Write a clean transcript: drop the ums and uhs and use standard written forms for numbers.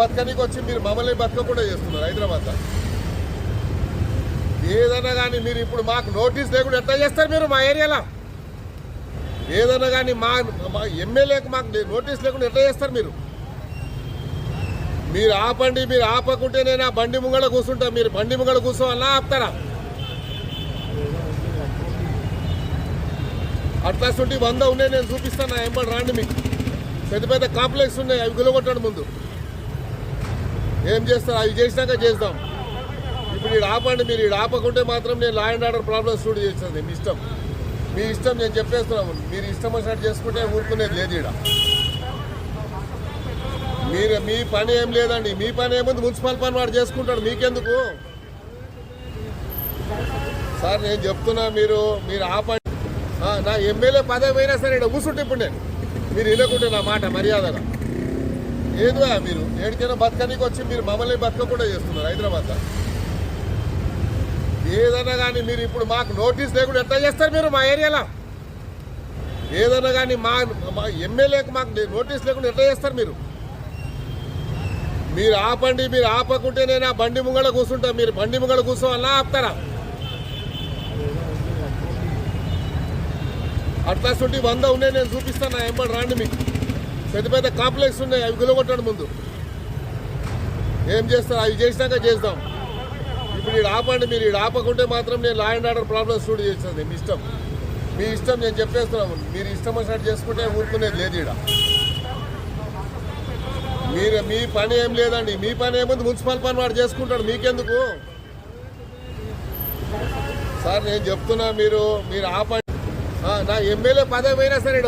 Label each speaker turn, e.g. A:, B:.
A: బతకనికి వచ్చి మీరు మమ్మల్ని బతకకుండా చేస్తున్నారు హైదరాబాద్. ఏదన్నా కానీ మీరు ఇప్పుడు మాకు నోటీస్ లేకుండా ఎట్లా చేస్తారు మీరు మా ఏరియాలో? ఏదన్నా కానీ మా ఎమ్మెల్యేకి మాకు నోటీస్ లేకుండా ఎట్లా చేస్తారు మీరు? మీరు ఆపండి, మీరు ఆపకుంటే నేను ఆ బండి ముంగళ కూర్చుంటా. మీరు బండి ముంగళ కూర్చోవాలన్నా ఆపుతారా? అట్లాంటి 100 ఉన్నాయి, నేను చూపిస్తాను. నా ఎంబడి రాండి, మీకు పెద్ద పెద్ద కాంప్లెక్స్ ఉన్నాయి, అవి గులగొట్టాడు ముందు. ఏం చేస్తారు? అవి చేసినాక చేద్దాం. ఇప్పుడు ఈడు ఆపండి, మీరు ఈడు ఆపకుంటే మాత్రం నేను law and order problems stood చేస్తాను. మీ ఇష్టం, మీ ఇష్టం. నేను చెప్పేస్తున్నాము, మీరు ఇష్టం వచ్చినట్టు చేసుకుంటే ఊరుకునేది లేదు. ఈడ మీరు మీ పని ఏం లేదండి. మీ పని ఏముంది? మున్సిపల్ పని వాడు చేసుకుంటాడు, మీకెందుకు సార్? నేను చెప్తున్నా, మీరు ఆపండి. నా ఎమ్మెల్యే పదవి అయినా సరే ఇక్కడ కూర్చుంటే ఇప్పుడు నేను మీరు వినకుంటే నా మాట మర్యాదగా ఏదో మీరు ఏడికైనా బతకనికి వచ్చి మీరు మమ్మల్ని బతకకుండా చేస్తున్నారు హైదరాబాద్. ఏదన్నా కానీ మీరు ఇప్పుడు మాకు నోటీస్ లేకుండా ఎట్లా చేస్తారు మీరు మా ఏరియాలో? ఏదన్నా కానీ మా ఎమ్మెల్యేకి మాకు నోటీస్ లేకుండా ఎట్లా చేస్తారు మీరు? మీరు ఆపండి, మీరు ఆపకుంటే నేను ఆ బండి ముంగళ కూర్చుంటా. మీరు బండి ముంగళ కూర్చోవాలన్నా ఆపుతారా? అట్లాంటి 100 ఉన్నాయి, నేను చూపిస్తాను. నా ఎంబడి రాండి, మీకు పెద్ద పెద్ద కాంప్లెక్స్ ఉన్నాయి, అవి గులగొట్టాడు ముందు. ఏం చేస్తారు? అవి చేసినాక చేద్దాం. ఇప్పుడు ఈడు ఆపండి, మీరు ఈడు ఆపకుంటే మాత్రం నేను law and order problems stood చేస్తాను. మీ ఇష్టం, మీ ఇష్టం. నేను చెప్పేస్తున్నాము, మీరు ఇష్టం వచ్చినట్టు చేసుకుంటే ఊరుకునేది లేదు. ఈడ మీరు మీ పని ఏం లేదండి. మీ పని ఏముంది? మున్సిపల్ పని వాడు చేసుకుంటాడు, మీకెందుకు సార్? నేను చెప్తున్నా, మీరు ఆపండి. నా ఎమ్మెల్యే పదవి అయినా సరే